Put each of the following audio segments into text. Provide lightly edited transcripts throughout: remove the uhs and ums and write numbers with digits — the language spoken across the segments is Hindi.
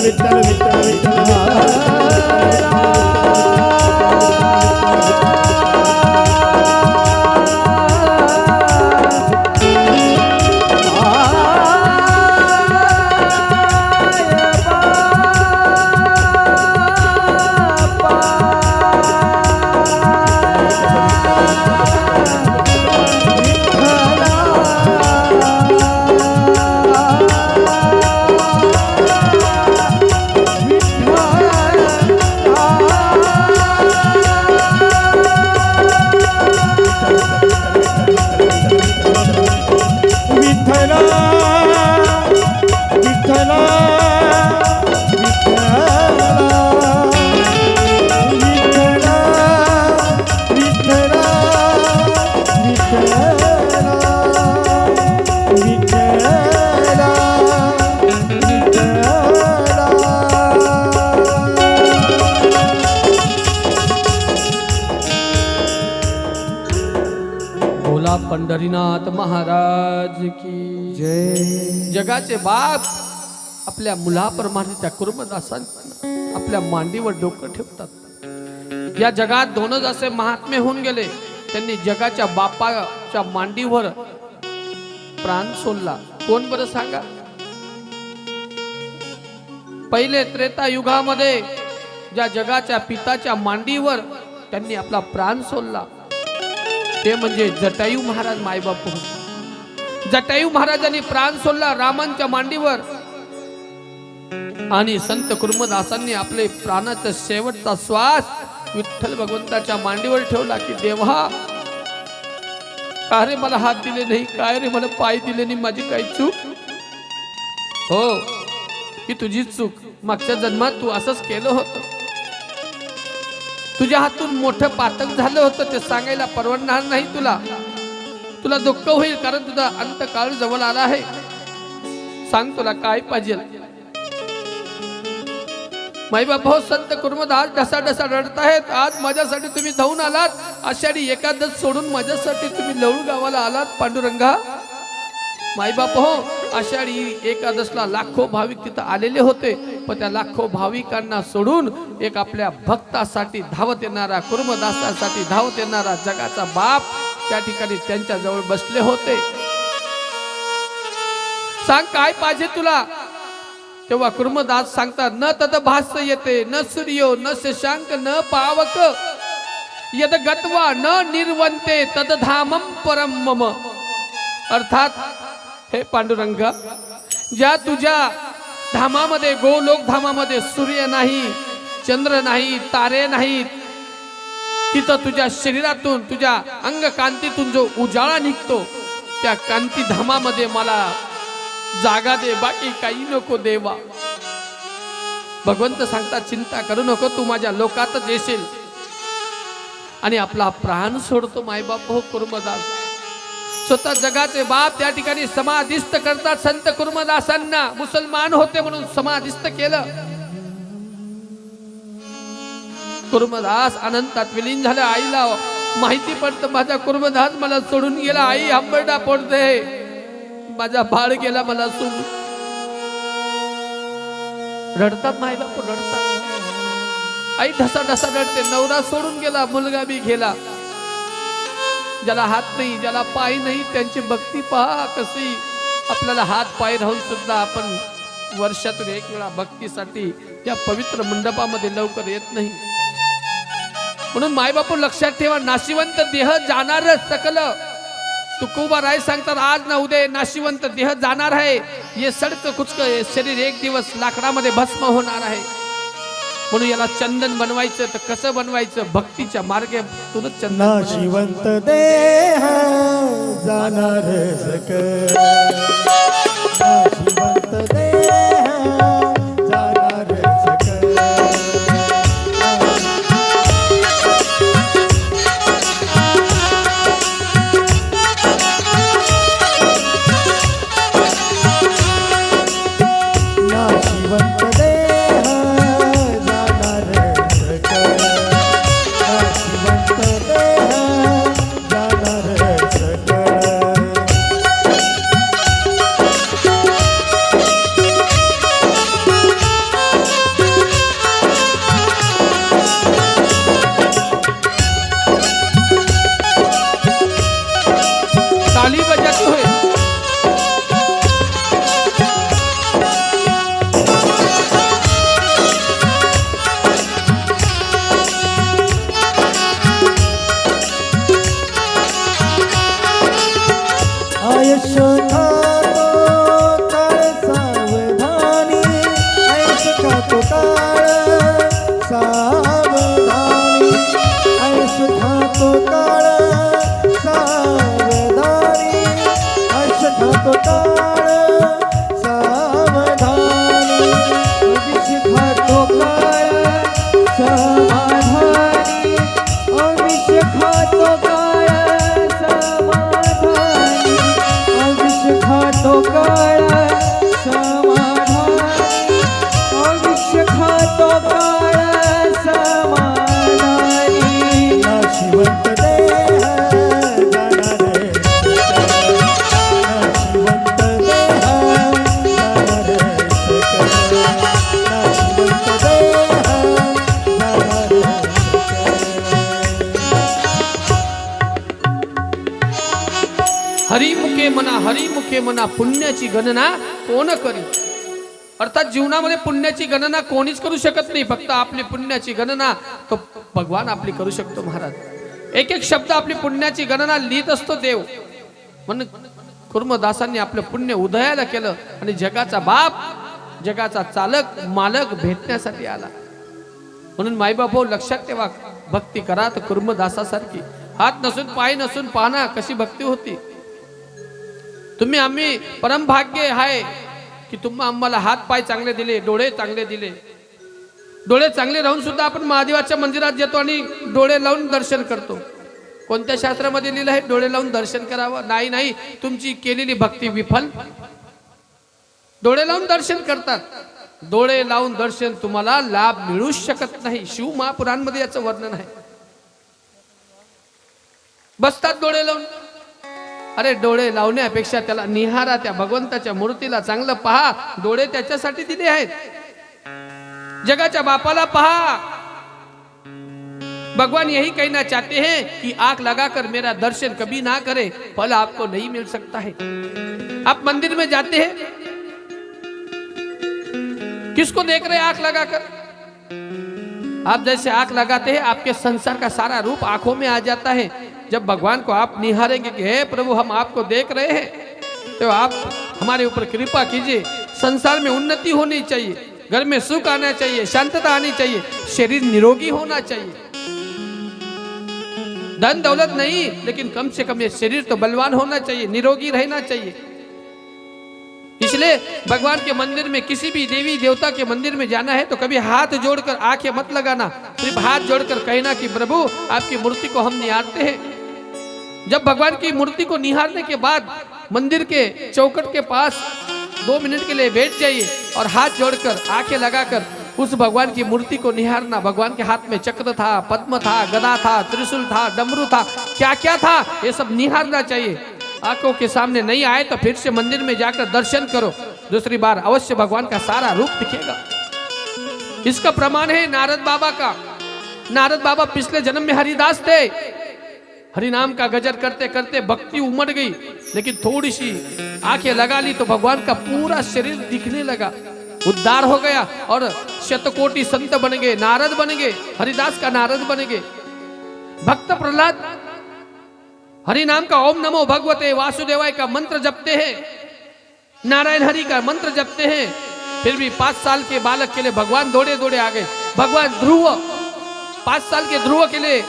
विठ्ठल विठ्ठल पंढरीनाथ महाराज की जय। जगाचे बाप आपल्या मुलाप्रमाणे त्या कुर्मदासांना आपल्या मांडीवर डोकं ठेवतात। या जगात दोनच असे महात्मे होऊन गेले, त्यांनी जगाच्या बापाच्या मांडीवर प्राण सोडला। कोण बरं सांगा? पहिले त्रेता युगामध्ये ज्या जगाच्या पिताच्या मांडीवर त्यांनी आपला प्राण सोडला ते म्हणजे जटायू महाराज मायबाप होते। जटायू महाराजांनी प्राण सोडला रामांच्या मांडीवर आणि संत कुर्मदासांनी आपले प्राणाचा शेवटचा श्वास विठ्ठल भगवंताच्या मांडीवर ठेवला की देवा, का रे मला हात दिले नाही, काय रे मला पाय दिले नाही, माझी काही चूक? हो, ही तुझी चूक। मागच्या जन्मात तू असंच केलं होतं, तुझ्या हातून मोठं पातक झालं होतं, ते सांगायला परवडणार नाही तुला, तुला दुःख होईल कारण तुझा अंतकाळ जवळ आला आहे। सांग तुला काय पाहिजे? माईबाप हो, संत कुर्मदास ढसा ढसा रडत आहेत। आज माझ्यासाठी तुम्ही धावून आलात, आषाढी एकादश सोडून माझ्यासाठी तुम्ही लवळ गावाला आलात पांडुरंगा। माईबाप हो, आषाढी एकादशला लाखो भाविक तिथं आलेले होते, पण त्या लाखो भाविकांना सोडून एक आपल्या भक्तासाठी धावत येणारा, कुर्मदासासाठी धावत येणारा जगाचा बाप त्या ठिकाणी त्यांच्या जवळ बसले होते। सांग काय पाहिजे तुला? तेव्हा कुर्मदास सांगतात, न तद भास्य येते, न सूर्यो न शशांक न पावक, यद गत्वा न निर्वंते तद धामम परम मम। अर्थात हे पांडुरंगा, ज्या तुझ्या धामामध्ये, गोलोक धामामध्ये सूर्य नाही, चंद्र नाही, तारे नाहीत, तिथं तुझ्या शरीरातून, तुझ्या अंग कांतीतून जो उजाळा निघतो, त्या कांती धामामध्ये मला जागा दे, बाकी काही नको देवा। भगवंत सांगतात, चिंता करू नको, तू माझ्या लोकातच येशील। आणि आपला प्राण सोडतो मायबाप हो कुर्मदास। स्वतः जगाचे बाप त्या ठिकाणी समाधिस्थ करतात संत कुर्मदासांना। मुसलमान होते म्हणून समाधिस्थ केलं। कुर्मदास अनंतात विलीन झाले। आईला माहिती पडतं माझा कुर्मदास मला सोडून गेला, आई हंबरडा पडते, माझा बाळ गेला मला सोडून। रडतात मायबाप, रडतात। आई ढसा ढसा रडते, नवरा सोडून गेला, मुलगा बी गेला। ज्याला हात नाही, ज्याला पाय नाही, त्यांची भक्ती पहा कशी। आपल्याला हात पाय राहून सुद्धा आपण वर्षातून एक वेळा भक्तीसाठी त्या पवित्र मंडपामध्ये लवकर येत नाही। म्हणून मायबापू लक्षात ठेवा, नाशिवंत देह जाणार सकल। तुकोबा राय सांगतात, आज ना उद्या नाशिवंत देह जाणार आहे। ये सडक कुचक शरीर एक दिवस लाकडामध्ये भस्म होणार आहे। म्हणून याला चंदन बनवायचं तर कसं बनवायचं? भक्तीच्या मार्गातूनच चंदन। नाशिवंत देह जाणार सकल, नाशिवंत देह जाणार सकल। नाशिवंत हरिमुखे म्हणा पुण्याची गणना कोण करी. अर्थात जीवनामध्ये पुण्याची गणना कोणीच करू शकत नाही. फक्त आपली पुण्याची गणना तो भगवान आपली करू शकतो महाराज. एक एक शब्द आपली पुण्याची गणना लिहित असतो देव. म्हणून कुर्मदासांनी आपलं पुण्य उदयाला केलं आणि जगाचा बाप, जगाचा चालक, मालक भेटण्यासाठी आला. म्हणून माईबापू लक्षात ठेवा, भक्ती करा तर कुर्मदासासारखी. हात नसून पाय नसून पाहना कशी भक्ती होती. तुम्ही आम्ही परमभाग्य आहे की तुम्ही आम्हाला हात पाय चांगले दिले, डोळे चांगले दिले. डोळे चांगले राहून सुद्धा आपण महादेवाच्या मंदिरात जातो आणि डोळे लावून दर्शन करतो. कोणत्या शास्त्रामध्ये लिहिलं आहे डोळे लावून दर्शन करावं? नाही नाही, तुमची केलेली भक्ती विफल. डोळे लावून दर्शन करतात, डोळे लावून दर्शन तुम्हाला लाभ मिळूच शकत नाही. शिव महापुराणमध्ये याचं वर्णन आहे. बसतात डोळे लावून. अरे डोळे लावण्यापेक्षा त्याला निहारा, त्या भगवंताच्या मूर्तीला चांगलं पहा. डोळे त्याच्यासाठी दिले आहेत. जगाच्या बापाला पहा. भगवान यही कहना चाहते हैं कि आंख लगाकर मेरा दर्शन कभी ना करे, फल आपको नहीं मिल सकता है. आप मंदिर में जाते हैं, किसको देख रहे हैं आंख लगाकर? आप जैसे आंख लगाते हैं आपके संसार का सारा रूप आंखों में आ जाता है. जब भगवान को आप निहारेंगे कि हे प्रभु हम आपको देख रहे हैं, तो आप हमारे ऊपर कृपा कीजिए. संसार में उन्नति होनी चाहिए, घर में सुख आना चाहिए, शांतता आनी चाहिए, शरीर निरोगी होना चाहिए. धन दौलत नहीं, लेकिन कम से कम ये शरीर तो बलवान होना चाहिए, निरोगी रहना चाहिए. इसलिए भगवान के मंदिर में, किसी भी देवी देवता के मंदिर में जाना है तो कभी हाथ जोड़कर आंखें मत लगाना. सिर्फ हाथ जोड़कर कहना कि प्रभु आपकी मूर्ति को हम निहारते हैं. जब भगवान की मूर्ति को निहारने के बाद मंदिर के चौखट के पास 2 मिनट के लिए बैठ जाइए और हाथ जोड़कर आंखें लगाकर उस भगवान की मूर्ति को निहारना. भगवान के हाथ में चक्र था, पद्म था, गदा था, त्रिशूल था, डमरू था, क्या क्या था, ये सब निहारना चाहिए. आंखों के सामने नहीं आए तो फिर से मंदिर में जाकर दर्शन करो. दूसरी बार अवश्य भगवान का सारा रूप दिखेगा. इसका प्रमाण है नारद बाबा का. नारद बाबा पिछले जन्म में हरिदास थे. हरिनाम का गजर करते करते भक्ति उमड़ गई, लेकिन थोड़ी सी आंखें लगा ली तो भगवान का पूरा शरीर दिखने लगा. उद्धार हो गया और शतकोटि संत बन गए, नारद बन गए, हरिदास का नारद बन गए. भक्त प्रहलाद हरि नाम का ओम नमो भगवते वासुदेवाय का मंत्र जपते हैं, नारायण हरि का मंत्र जपते हैं. फिर भी 5 साल के बालक के लिए भगवान दौड़े दौड़े आ गए. भगवान ध्रुव 5 साल के ध्रुव के लिए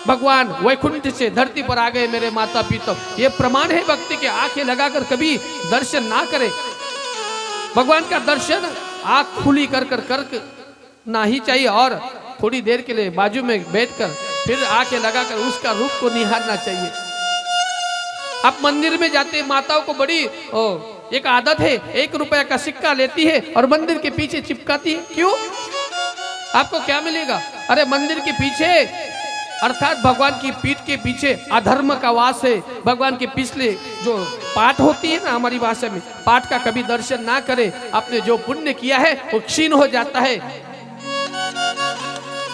भगवान वैकुंठ से धरती पर आ गए. मेरे माता पिता, ये प्रमाण है भक्ति के. आंखें लगाकर कभी दर्शन ना करे. भगवान का दर्शन आंख खुली कर ना ही चाहिए और थोड़ी देर के लिए बाजू में बैठकर फिर आंखें लगाकर उसका रूप को निहारना चाहिए. आप मंदिर में जाते, माताओं को बड़ी एक आदत है, 1 रुपया का सिक्का लेती है और मंदिर के पीछे चिपकाती है. क्यों? आपको क्या मिलेगा? अरे मंदिर के पीछे अर्थात भगवान की पीठ के पीछे अधर्म का वास है. भगवान के पिछले जो पाठ होती है ना, हमारी भाषा में पाठ का कभी दर्शन ना करे, आपने जो पुण्य किया है वो क्षीण हो जाता है.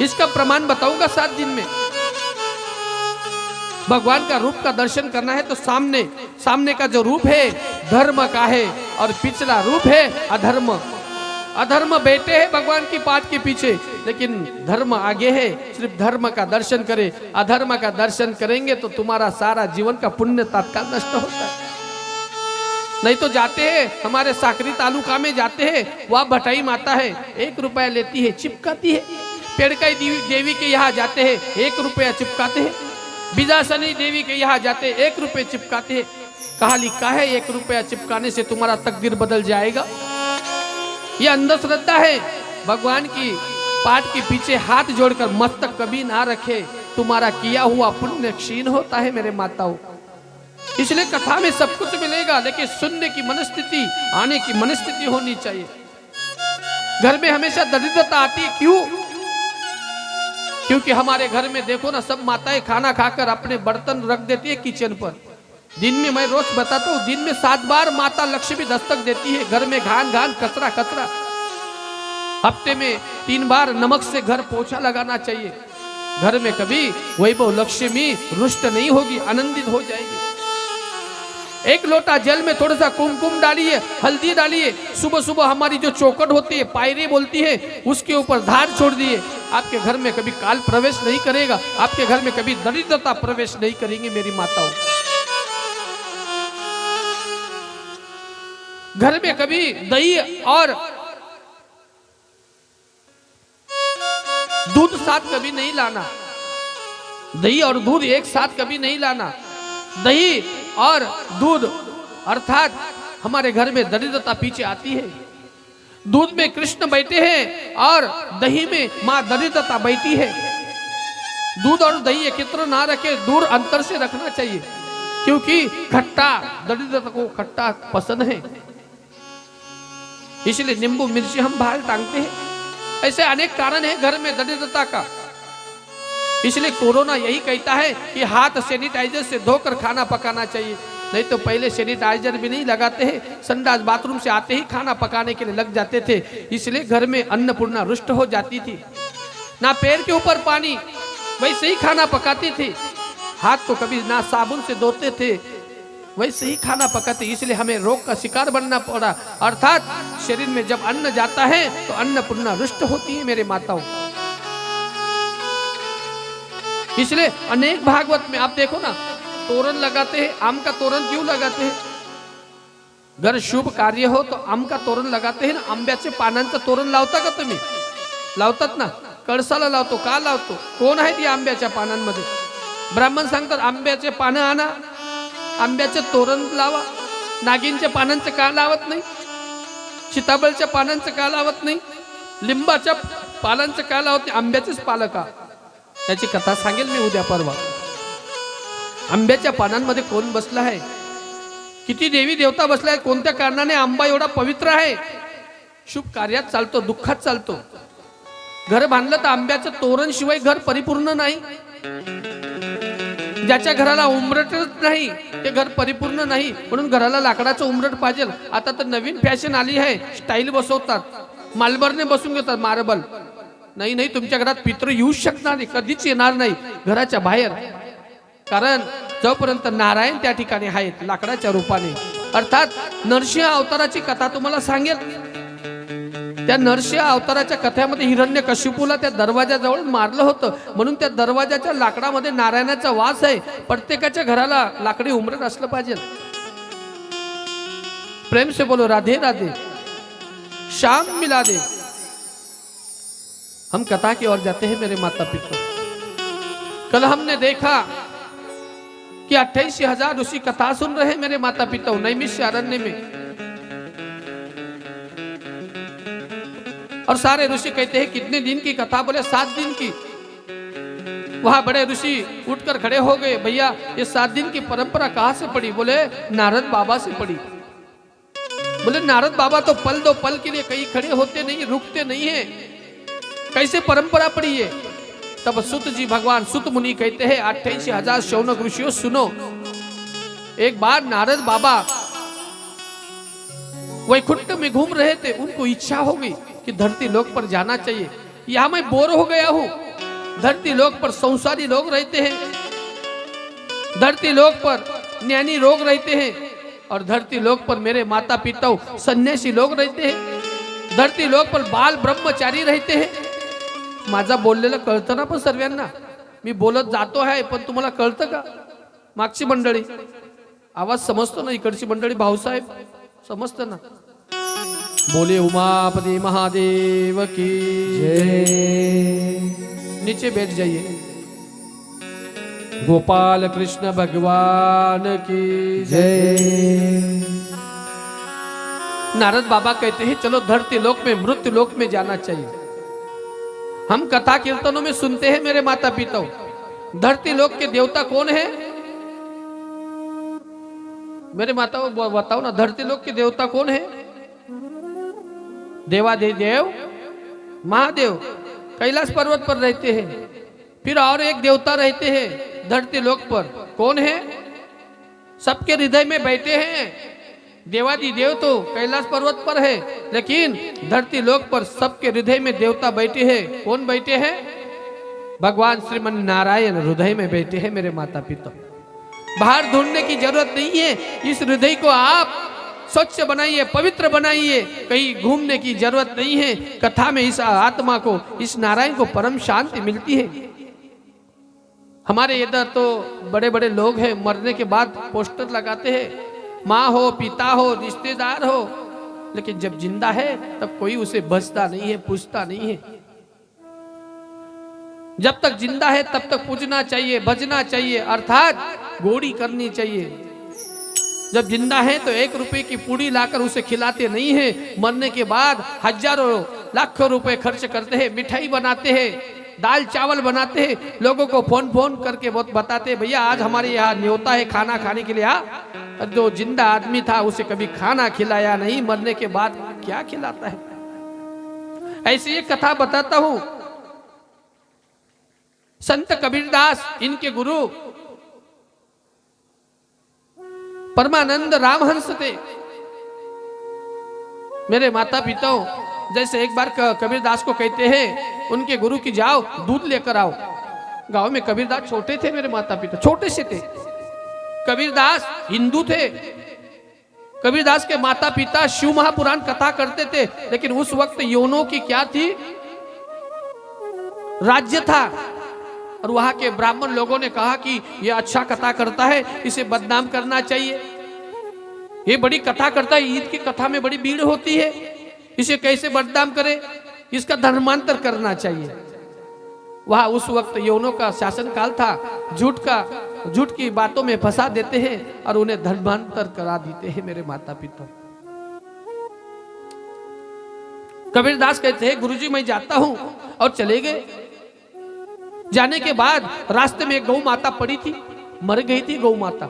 इसका प्रमाण बताऊंगा 7 दिन में. भगवान का रूप का दर्शन करना है तो सामने का जो रूप है धर्म का है और पिछला रूप है अधर्म. अधर्म बेटे है भगवान की पाठ के पीछे, लेकिन धर्म आगे है. सिर्फ धर्म का दर्शन करे, अधर्म का दर्शन करेंगे तो तुम्हारा सारा जीवन का पुण्य तत्काल नष्ट होता है. नहीं तो जाते हैं हमारे साकरी तालुका में जाते हैं, वह भटाई माता है, 1 रुपया लेती है, चिपकाती है. पेड़काई देवी के यहाँ जाते हैं, 1 रुपया चिपकाते हैं. बिजासनी देवी के यहाँ जाते 1 रुपये चिपकाते हैं. कहा लिखा है 1 रुपया चिपकाने से तुम्हारा तकदीर बदल जाएगा? ये अंधश्रद्धा है. भगवान की पाठ के पीछे हाथ जोड़कर मस्तक कभी ना रखे, तुम्हारा किया हुआ पुण्य क्षीण होता है मेरे माताओं. इसलिए कथा में सब कुछ मिलेगा, लेकिन सुनने की मनस्थिति, आने की मनस्थिति होनी चाहिए. घर में हमेशा दरिद्रता आती है. क्यों? क्योंकि हमारे घर में देखो ना, सब माताएं खाना खाकर अपने बर्तन रख देती है किचन पर. दिन में मैं रोज बताता हूँ, दिन में 7 बार माता लक्ष्मी दस्तक देती है. घर में घान घान कचरा कचरा. हफ्ते में 3 बार नमक से घर पोछा लगाना चाहिए. घर में कभी वैभव लक्ष्मी रुष्ट नहीं होगी, आनंदित हो जाएगी. एक लोटा जल में थोड़ा सा कुमकुम डालिए, हल्दी डालिए, सुबह सुबह हमारी जो चौकट होती है, पायरी बोलती है, उसके ऊपर धार छोड़ दिए। आपके घर में कभी काल प्रवेश नहीं करेगा, आपके घर में कभी दरिद्रता प्रवेश नहीं करेंगे मेरी माताओं। घर में कभी दही और दूध साथ कभी नहीं लाना, दही और दूध एक साथ कभी नहीं लाना। दही और दूध अर्थात हमारे घर में दरिद्रता पीछे आती है। दूध में कृष्ण बैठे हैं और दही में मां दरिद्रता बैठी है। दूध और दही एकत्र ना रखे, दूर अंतर से रखना चाहिए, क्योंकि खट्टा दरिद्रता को खट्टा पसंद है, इसलिए नींबू मिर्ची हम बाहर टांगते हैं। ऐसे अनेक कारण है घर में दरिद्रता का। इसलिए कोरोना यही कहता है कि हाथ सैनिटाइजर से धोकर खाना पकाना चाहिए, नहीं तो पहले सैनिटाइजर भी नहीं लगाते हैं, संडास बाथरूम से आते ही खाना पकाने के लिए लग जाते थे। इसलिए घर में अन्नपूर्णा रुष्ट हो जाती थी। ना पैर के ऊपर पानी, वैसे ही खाना पकाते थे। हाथ को कभी ना साबुन से धोते थे, वैसे ही खाना पकाते। इसलिए हमें रोग का शिकार बनना पड़ा। अर्थात शरीर में जब अन्न जाता है तो अन्नपूर्णा रुष्ट होती है मेरे माताओं। इसलिए अनेक भागवत में आप देखो ना, तोरण लगाते हैं। आम का तोरण क्यों लगाते हैं? घर शुभ कार्य हो तो आम का तोरण लगाते हैं ना। आंब्याचे पानांचं तोरण लावता का तुम्ही? लावतात ना, कळसाला लावतो. का लावतो? कोण आहे ती आंब्याच्या पानांमध्ये? ब्राह्मण सांगतात आंब्याचे पानं आणा, आंब्याचे तोरण लावा. नागिनच्या पानांचं का लावत नाही? सीताफळच्या पानांचं का लावत नाही? लिंबाच्या पानांचं का लावते? आंब्याचेच पालं का? त्याची कथा सांगेल मी उद्या परवा. आंब्याच्या पानांमध्ये कोण बसला आहे? किती देवी देवता बसला आहे? कोणत्या कारणाने आंबा एवढा पवित्र आहे? शुभ कार्यात चालतो, दुःखात चालतो. घर बांधलं तर आंब्याचं तोरण शिवाय घर परिपूर्ण नाही. ज्याच्या घराला उंबरटच नाही ते घर परिपूर्ण नाही. म्हणून घराला लाकडाचं उंबरट पाहिजे. आता तर नवीन फॅशन आली आहे, स्टाईल बसवतात, मार्बलने बसून घेतात. मार्बल नाही नाही, तुमच्या घरात पित्र येऊ शकणार नाही, कधीच येणार नाही घराच्या बाहेर. कारण जोपर्यंत नारायण त्या ठिकाणी आहेत लाकडाच्या रूपाने. अर्थात नरसिंह अवताराची कथा तुम्हाला सांगेल. त्या नरसिंह अवताराच्या कथेमध्ये हिरण्यकशिपूला त्या दरवाजाजवळ मारलं होतं, म्हणून त्या दरवाजाच्या लाकडामध्ये नारायणाचा वास आहे. प्रत्येकाच्या घराला लाकडी उंबरट असलं पाहिजे. प्रेम से बोलो राधे राधे, शाम मिला दे. हम कथा की ओर जाते हैं मेरे माता पिता. कल हमने देखा कि 88,000 ऋषि कथा सुन रहे हैं मेरे माता पिता नैमिष्य अरण्य में. और सारे ऋषि कहते हैं कितने दिन की कथा? बोले 7 दिन की. वहां बड़े ऋषि उठकर खड़े हो गए, भैया ये 7 दिन की परंपरा कहां से पड़ी? बोले नारद बाबा से पड़ी. बोले नारद बाबा तो पल दो पल के लिए कहीं खड़े होते नहीं, रुकते नहीं है, कैसे परंपरा पड़ी है? तब सुत जी भगवान सुत मुनि कहते हैं 88,000 शौनक ऋषियों सुनो. एक बार नारद बाबा वैकुंठ में घूम रहे थे, उनको इच्छा हो गई कि धरती लोक पर जाना चाहिए. यहां मैं बोर हो गया हूं. धरती लोक पर संसारी लोग रहते हैं, धरती लोक पर ज्ञानी लोग रहते हैं, और धरती लोक पर मेरे माता पिता सन्यासी लोग रहते हैं, धरती लोक पर बाल ब्रह्मचारी रहते हैं. माझा बोललेलं कळतं ना पण सर्वांना? मी बोलत जातो आहे पण तुम्हाला कळतं का? मागची मंडळी आवाज समजतो ना? इकडची मंडळी भाऊसाहेब समजतं ना? बोले उमापति महादेव की जय. नीचे बैठ जाइए. गोपाल कृष्ण भगवान की जय. नारद बाबा कहते हैं चलो धरती लोक में मृत्यु लोक में जाना चाहिए. हम कथा कीर्तनों में सुनते हैं मेरे माता पिता, धरती लोक के देवता कौन है? मेरे माता बताओ ना, धरती लोक के देवता कौन है? देवाधिदेव महादेव कैलाश पर्वत पर रहते हैं. फिर और एक देवता रहते हैं धरती लोक पर, कौन है? सबके हृदय में बैठे हैं. देवाधिदेव तो कैलाश पर्वत पर है, लेकिन धरती लोक पर सबके हृदय में देवता बैठे हैं. कौन बैठे हैं? भगवान श्रीमन नारायण हृदय में बैठे हैं मेरे माता पिता. बाहर ढूंढने की जरूरत नहीं है। इस हृदय को आप स्वच्छ बनाइए, पवित्र बनाइए। कहीं घूमने की जरूरत नहीं है। कथा में इस आत्मा को, इस नारायण को परम शांति मिलती है। हमारे इधर तो बड़े बड़े लोग हैं, मरने के बाद पोस्टर लगाते हैं, माँ हो, पिता हो, रिश्तेदार हो, लेकिन जब जिंदा है तब कोई उसे बचता नहीं है, पूछता नहीं है। जब तक जिंदा है तब तक पूजना चाहिए, भजना चाहिए, अर्थात गोड़ी करनी चाहिए। जब जिंदा है तो 1 रुपए की पूड़ी लाकर उसे खिलाते नहीं है। मरने के बाद हजारों लाखों रुपए खर्च करते हैं, मिठाई बनाते हैं, दाल चावल बनाते हैं, लोगों को फोन करके बहुत बताते हैं, भैया आज हमारे यहाँ न्योता है खाना खाने के लिए। जो जिंदा आदमी था उसे कभी खाना खिलाया नहीं, मरने के बाद क्या खिलाता है। ऐसी एक कथा बताता हूं। संत कबीरदास, इनके गुरु परमानंद रामहंस थे। मेरे माता पिता जैसे एक बार कबीरदास को कहते हैं उनके गुरु की, जाओ दूध लेकर आओ। गांव में कबीरदास छोटे थे, मेरे माता पिता छोटे से थे। कबीरदास हिंदू थे। कबीरदास के माता पिता शिव महापुराण कथा करते थे, लेकिन उस वक्त यौनों की क्या थी, राज्य था। और वहां के ब्राह्मण लोगों ने कहा कि यह अच्छा कथा करता है, इसे बदनाम करना चाहिए। ये बड़ी कथा करता है, ईद की कथा में बड़ी भीड़ होती है, इसे कैसे बदनाम करे, इसका धर्मांतर करना चाहिए। वहां उस वक्त यौनों का शासन काल था। झूठ की बातों में फंसा देते हैं और उन्हें धर्मांतर करा देते हैं मेरे माता पिता। कबीरदास कहते हैं, गुरुजी मैं जाता हूं, और चले गए। जाने के बाद रास्ते में एक गौ माता पड़ी थी, मर गई थी गौ माता।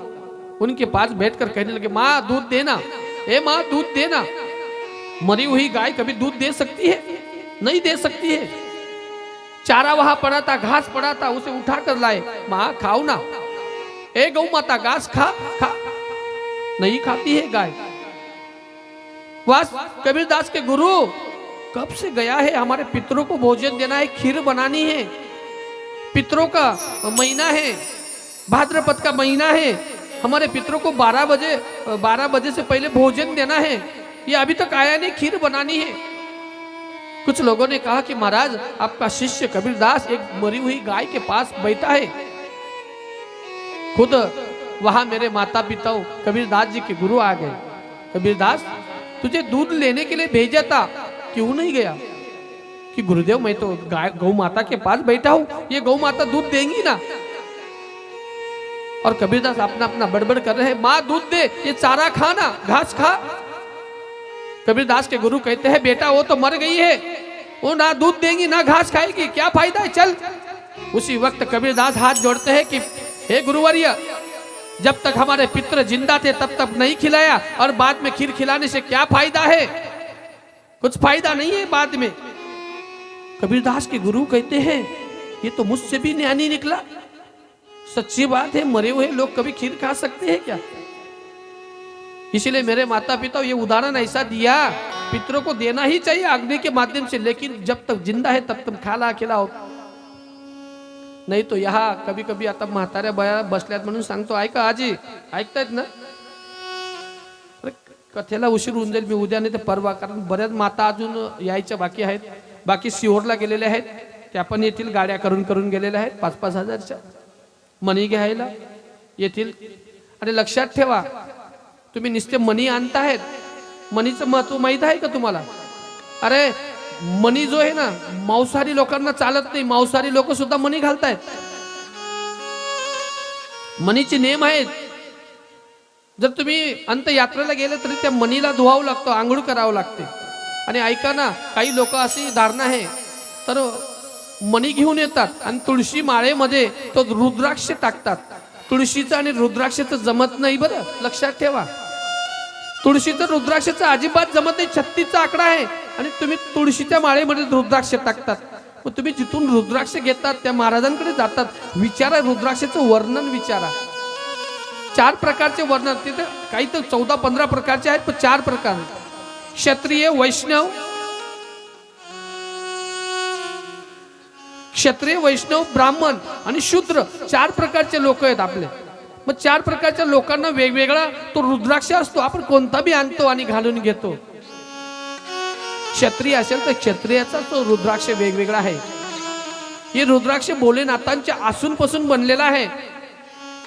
उनके पास बैठकर कहने लगे, माँ दूध देना, ए माँ दूध देना। मरी हुई गाय कभी दूध दे सकती है? नहीं दे सकती है। चारा वहां पड़ा था, घास पड़ा था, उसे उठा कर लाए, माँ खाओ ना। ए गौ माता घास खा। नहीं खाती है गाय। वास कबीरदास के गुरु कब से गया है, हमारे पितरों को भोजन देना है, खीर बनानी है। पितरों का महीना है, भाद्रपद का महीना है, हमारे पितरों को 12 बजे से पहले भोजन देना है। ये अभी तक आया नहीं, खीर बनानी है। कुछ लोगों ने कहा कि महाराज आपका शिष्य कबीरदास एक मरी हुई गाय के पास बैठा है। खुद वहां मेरे माता पिता कबीरदास जी के गुरु आ गए। कबीरदास तुझे दूध लेने के लिए भेजा था, क्यों नहीं गया? कि गुरुदेव मैं तो गौ माता के पास बैठा हूं, ये गौ माता दूध देंगी ना। और कबीरदास अपना अपना बड़बड़ कर रहे हैं, माँ दूध दे, ये चारा खाना, घास खा। कबीरदास के गुरु कहते हैं, बेटा वो तो मर गई है, वो ना दूध देंगी ना घास खाएगी, क्या फायदा है, चल। उसी वक्त कबीरदास हाथ जोड़ते हैं कि हे गुरुवर्य, जब तक हमारे पितर जिंदा थे तब तक नहीं खिलाया, और बाद में खीर खिलाने से क्या फायदा है? कुछ फायदा नहीं है बाद में। कबीरदास के गुरु कहते हैं, ये तो मुझसे भी ज्ञानी निकला। सच्ची बात है, मरे हुए लोग कभी खीर खा सकते हैं क्या? इसलिए मेरे माता पिता ये उदाहरण ऐसा दिया, पितरों को देना ही चाहिए अग्नि के माध्यम से, लेकिन जब तक जिंदा है तब तक खाला खिलाओ। नाही तो यहाँ कभी कभी आता म्हाताऱ्या बाया बसल्यात म्हणून सांगतो, ऐका आजी, ऐकतायत ना? कथेला उशीर होऊन जाईल, मी उद्या नाही तर परवा, कारण बऱ्याच माता अजून यायच्या बाकी आहेत. बाकी सिहोरला गेलेल्या आहेत, त्या पण येतील, गाड्या करून गेलेल्या आहेत 5-5 हजारच्या मनी घ्यायला येतील. आणि लक्षात ठेवा, तुम्ही नुसते मनी आणताहेत, मनीचं महत्व माहित आहे का तुम्हाला? अरे मनी जो आहे ना, मांसाहारी लोकांना चालत नाही, मांसाहारी लोक सुद्धा मनी घालतायत. मनीचे नियम आहेत. जर तुम्ही अंत्ययात्रेला गेले तरी त्या मनीला धुवावं लागतं, आंघोळ करावं लागते. आणि ऐका ना, काही लोक अशी धारणा आहे, तर मणी घेऊन येतात आणि तुळशी माळेमध्ये तो रुद्राक्ष टाकतात. तुळशीचं आणि रुद्राक्षाचं जमत नाही, बरं लक्षात ठेवा. तुळशीचं रुद्राक्षाचं अजिबात जमत नाही. 36चा आकडा आहे आणि तुम्ही तुळशीच्या माळेमध्ये रुद्राक्ष टाकतात. मग तुम्ही जिथून रुद्राक्ष घेतात त्या महाराजांकडे जातात, विचारा रुद्राक्षाचं वर्णन विचारा. 4 प्रकारचे वर्णन, तिथे काही तर 14-15 प्रकारचे आहेत, पण 4 प्रकार. क्षत्रिय, वैष्णव, ब्राह्मण आणि शूद्र, 4 प्रकारचे लोक आहेत आपले. मग 4 प्रकारच्या लोकांना वेगवेगळा तो रुद्राक्ष असतो, आपण कोणता बी आणतो आणि घालून घेतो. क्षत्रिय असेल तर क्षत्रियाचा तो रुद्राक्ष वेगवेगळा आहे. हे रुद्राक्ष भोलेनाथांच्या आसूनपासून बनलेला आहे.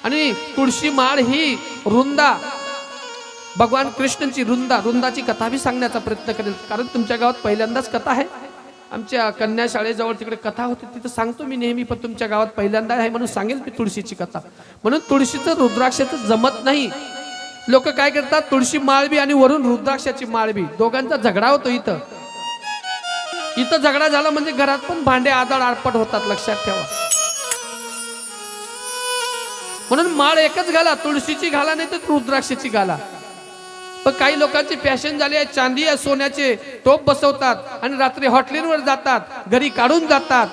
आणि तुळशी माळ ही रुंदा, भगवान कृष्णांची रुंदाची कथा भी सांगण्याचा प्रयत्न करेल. कारण तुमच्या गावात पहिल्यांदाच कथा आहे. आमच्या कन्या शाळेजवळ तिकडे कथा होती, तिथं सांगतो मी नेहमी, पण तुमच्या गावात पहिल्यांदा आहे म्हणून सांगेल मी तुळशीची कथा. म्हणून तुळशीचं रुद्राक्षाचं जमत नाही. लोक काय करतात, तुळशी माळ बी आणि वरून रुद्राक्षाची माळ बी, दोघांचा झगडा होतो. इथं झगडा झाला म्हणजे घरात पण भांडे आदळ आरपट होतात, लक्षात ठेवा. म्हणून माळ एकच घाला, तुळशीची घाला नाही तर रुद्राक्षाची घाला. पण काही लोकांची फॅशन झाली आहे, चांदी या सोन्याचे टोप बसवतात आणि रात्री हॉटेलवर जातात, घरी काढून जातात,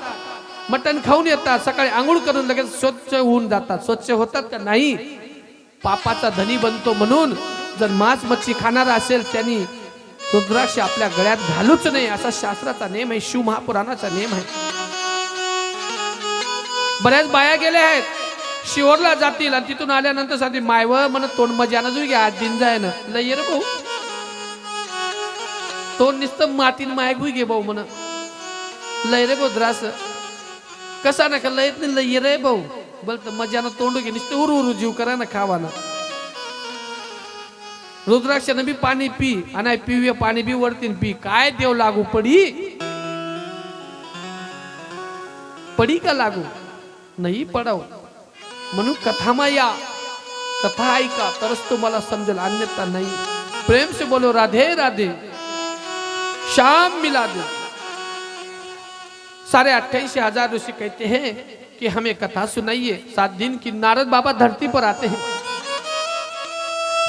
मटण खाऊन येतात, सकाळी आंघोळ करून लगेच स्वच्छ होऊन जातात. स्वच्छ होतात का नाही, पापाचा धनी बनतो. म्हणून जर मांस मच्छी खाणारा असेल त्यांनी रुद्राक्ष आपल्या गळ्यात घालूच नाही, असा शास्त्राचा नेम आहे, शिव महापुराणाचा नेम आहे. बऱ्याच बाया गेल्या आहेत, शिवरला जातील आणि तिथून आल्यानंतर सांगते मायव म्हण तोंड मजाना जो घ्या आज दिन जाय ना लय रे भाऊ, तोंड नुसतं मातीन माय गुई घे भाऊ म्हण लय रे भाऊ द्रास कसा ना का लयत नाही लय रे भाऊ बोलत मजाना तोंड घे नुसतं उरू जीव करा ना खावा ना. रुद्राक्षानं बी पाणी पी आणि पिवे पाणी बी वरतीन पी, काय देव लागू पडी का लागू नाही पडाव. म्हणून कथामा या, कथा ऐका तरच तुम्हाला समजेल, अन्यथा नहीं. प्रेम से बोलो राधे राधे, शाम मिला दे. 88,500 ऋषि कहते हैं कि हमें कथा सुनाइए. 7 दिन की नारद बाबा धरती पर आते हैं.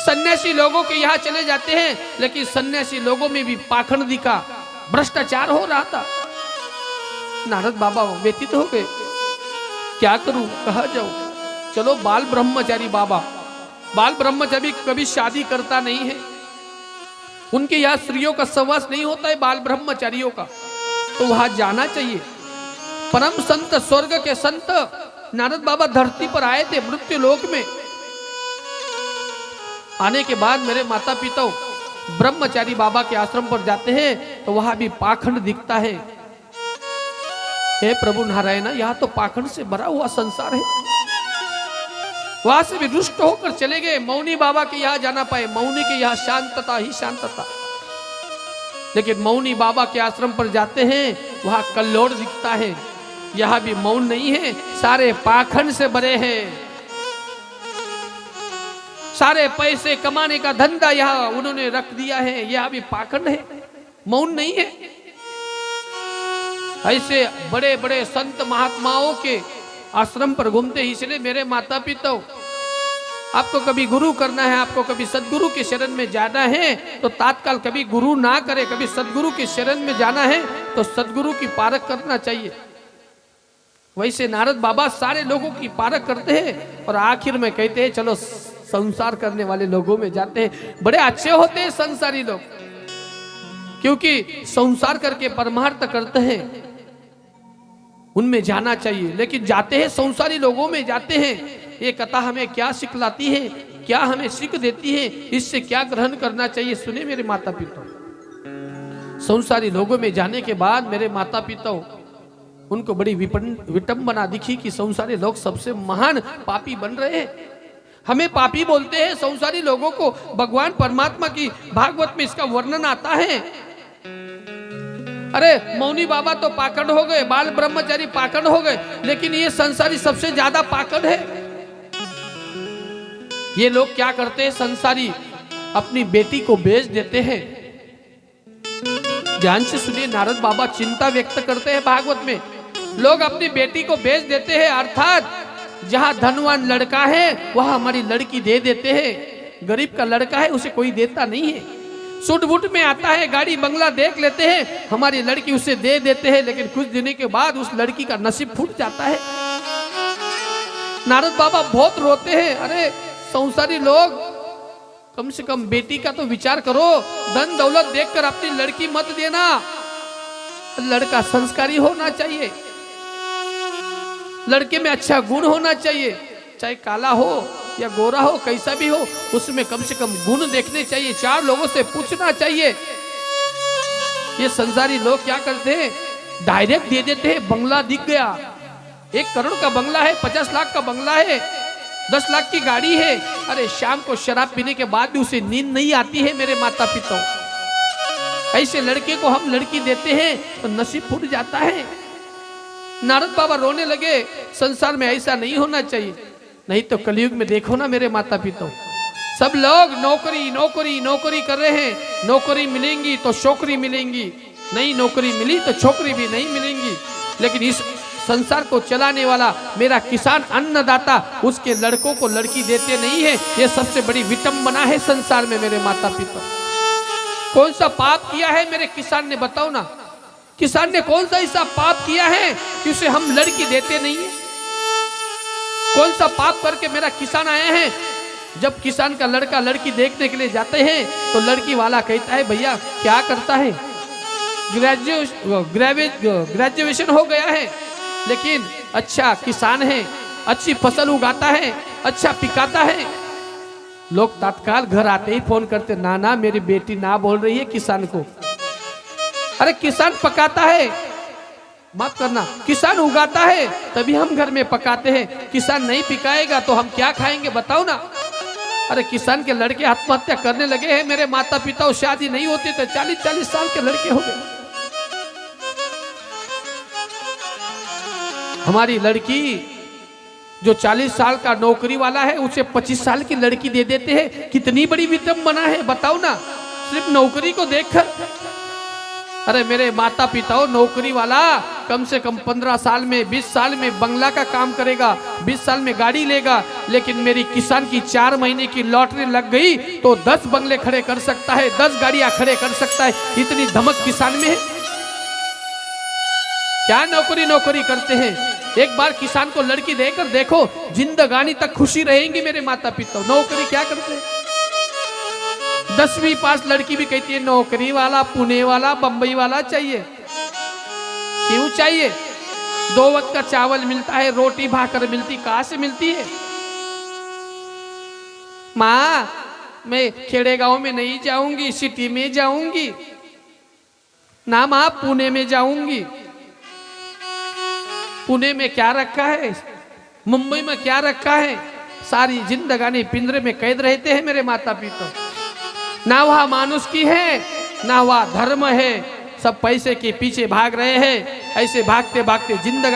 सन्यासी लोगों के यहाँ चले जाते हैं, लेकिन सन्यासी लोगों में भी पाखंडी का भ्रष्टाचार हो रहा था. नारद बाबा व्यतीत हो गए, क्या करूं कहाँ जाऊं. चलो बाल ब्रह्मचारी बाबा, बाल ब्रह्मचारी कभी शादी करता नहीं है, उनके यहाँ स्त्रियों का सहवास नहीं होता है बाल ब्रह्मचारियों का, तो वहां जाना चाहिए. परम संत, स्वर्ग के संत नारद बाबा धरती पर आए थे मृत्यु लोक में. आने के बाद मेरे माता पिता ब्रह्मचारी बाबा के आश्रम पर जाते हैं तो वहां भी पाखंड दिखता है. हे प्रभु नारायण, यहाँ तो पाखंड से भरा हुआ संसार है. वहां से भी रुष्ट होकर चले गए. मौनी बाबा के यहाँ जाना पाए, मौनी के यहाँ शांतता ही शांतता. लेकिन मौनी बाबा के आश्रम पर जाते हैं, वहां कल्लोड़ दिखता है. यहाँ भी मौन नहीं है, सारे पाखंड से भरे हैं. सारे पैसे कमाने का धंधा यहाँ उन्होंने रख दिया है, यहाँ भी पाखंड है, मौन नहीं है. ऐसे बड़े बड़े संत महात्माओं के आश्रम पर घूमते. इसलिए मेरे माता पिता, आपको कभी गुरु करना है, आपको कभी सदगुरु के शरण में जाना है तो तात्काल कभी गुरु ना करे, कभी सदगुरु के शरण में जाना है तो सदगुरु की पारख करना चाहिए. वैसे नारद बाबा सारे लोगों की पारख करते हैं और आखिर में कहते हैं चलो संसार करने वाले लोगों में जाते हैं. बड़े अच्छे होते हैं संसारी लोग, क्योंकि संसार करके परमार्थ करते हैं, उनमें जाना चाहिए. लेकिन जाते हैं संसारी लोगों में जाते हैं, ये कथा हमें क्या सिखलाती है, क्या हमें सीख देती है, इससे क्या ग्रहण करना चाहिए. सुने मेरे माता पिता, संसारी लोगों में जाने के बाद मेरे माता पिता उनको बड़ी विटंबना दिखी कि संसारी लोग सबसे महान पापी बन रहे हैं. हमें पापी बोलते हैं संसारी लोगों को. भगवान परमात्मा की भागवत में इसका वर्णन आता है. अरे मौनी बाबा तो पाखंड हो गए, बाल ब्रह्मचारी पाखंड हो गए, लेकिन ये संसारी सबसे ज्यादा पाखंड है. ये लोग क्या करते हैं, संसारी अपनी बेटी को बेच देते हैं. ध्यान से सुनिए, नारद बाबा चिंता व्यक्त करते हैं भागवत में. लोग अपनी बेटी को बेच देते हैं, अर्थात जहां धनवान लड़का है वहां हमारी लड़की दे देते हैं. गरीब का लड़का है उसे कोई देता नहीं है. सूट बूट में आता है, गाड़ी बंगला देख लेते हैं, हमारी लड़की उसे दे देते हैं, लेकिन कुछ दिनों के बाद उस लड़की का नसीब फूट जाता है. नारद बाबा बहुत रोते हैं. अरे संसारी लोग, कम से कम बेटी का तो विचार करो. धन दौलत देखकर अपनी लड़की मत देना. लड़का संस्कारी होना चाहिए, लड़के में अच्छा गुण होना चाहिए, चाहे काला हो या गोरा हो, कैसा भी हो, उसमें कम से कम गुण देखने चाहिए, 4 लोगों से पूछना चाहिए। ये संसारी लोग क्या करते हैं, डायरेक्ट दे देते हैं। बंगला दिख गया, 1 करोड़ का बंगला है, 50 लाख का बंगला है, 10 लाख की गाड़ी है, अरे शाम को शराब पीने के बाद भी उसे नींद नहीं आती है मेरे माता पिता। ऐसे लड़के को हम लड़की देते हैं तो नसीब फूट जाता है। नारद बाबा रोने लगे, संसार में ऐसा नहीं होना चाहिए, नहीं तो कलयुग में देखो ना मेरे माता पिता, सब लोग नौकरी नौकरी नौकरी कर रहे हैं। नौकरी मिलेंगी तो छोकरी मिलेंगी, नहीं नौकरी मिली तो छोकरी भी नहीं मिलेंगी। लेकिन इस संसार को चलाने वाला मेरा किसान अन्नदाता, उसके लड़कों को लड़की देते नहीं है। ये सबसे बड़ी विटंबना है संसार में मेरे माता पिता। कौन सा पाप किया है मेरे किसान ने, बताओ ना। किसान ने कौन सा ऐसा पाप किया है कि उसे हम लड़की देते नहीं है? कौन सा पाप करके मेरा किसान आए हैं? जब किसान का लड़का लड़की देखने के लिए जाते हैं तो लड़की वाला कहता है, भैया क्या करता है, ग्रेजुएशन हो गया है, लेकिन अच्छा किसान है, अच्छी फसल उगाता है, अच्छा पिकाता है। लोग तत्काल घर आते ही फोन करते, ना मेरी बेटी ना बोल रही है किसान को। अरे किसान पकाता है, माफ करना, किसान उगाता है तभी हम घर में पकाते हैं। किसान नहीं पिकाएगा तो हम क्या खाएंगे, बताओ ना। अरे किसान के लड़के आत्महत्या करने लगे हैं मेरे माता पिता, शादी नहीं होती तो 40-40 साल के लड़के हो गए। हमारी लड़की जो 40 साल का नौकरी वाला है उसे 25 साल की लड़की दे देते हैं। कितनी बड़ी विडंबना है, बताओ ना, सिर्फ नौकरी को देखकर। अरे मेरे माता पिताओं, नौकरी वाला कम से कम 15 साल में 20 साल में बंगला का काम करेगा, 20 साल में गाड़ी लेगा। लेकिन मेरी किसान की 4 महीने की लॉटरी लग गई तो 10 बंगले खड़े कर सकता है, 10 गाड़ियां खड़े कर सकता है। इतनी धमक किसान में है। क्या नौकरी नौकरी करते हैं। एक बार किसान को लड़की देकर देखो, जिंदगानी तक खुशी रहेंगी मेरे माता पिता। नौकरी क्या करते हैं, 10वीं पास लड़की भी कहती है नौकरी वाला, पुणे वाला, बंबई वाला चाहिए। क्यों चाहिए? 2 वक्त का चावल मिलता है, रोटी भाकर मिलती, कहां से मिलती है? माँ मैं खेड़े गांव में नहीं जाऊंगी, सिटी में जाऊंगी ना माँ, पुणे में जाऊंगी। पुणे में क्या रखा है, मुंबई में क्या रखा है? सारी जिंदगानी पिंजरे में कैद रहते हैं मेरे माता पिता। ना वह मानुष की है, ना वह धर्म है, सब पैसे के पीछे भाग रहे हैं। ऐसे भागते भागते जिंदगानी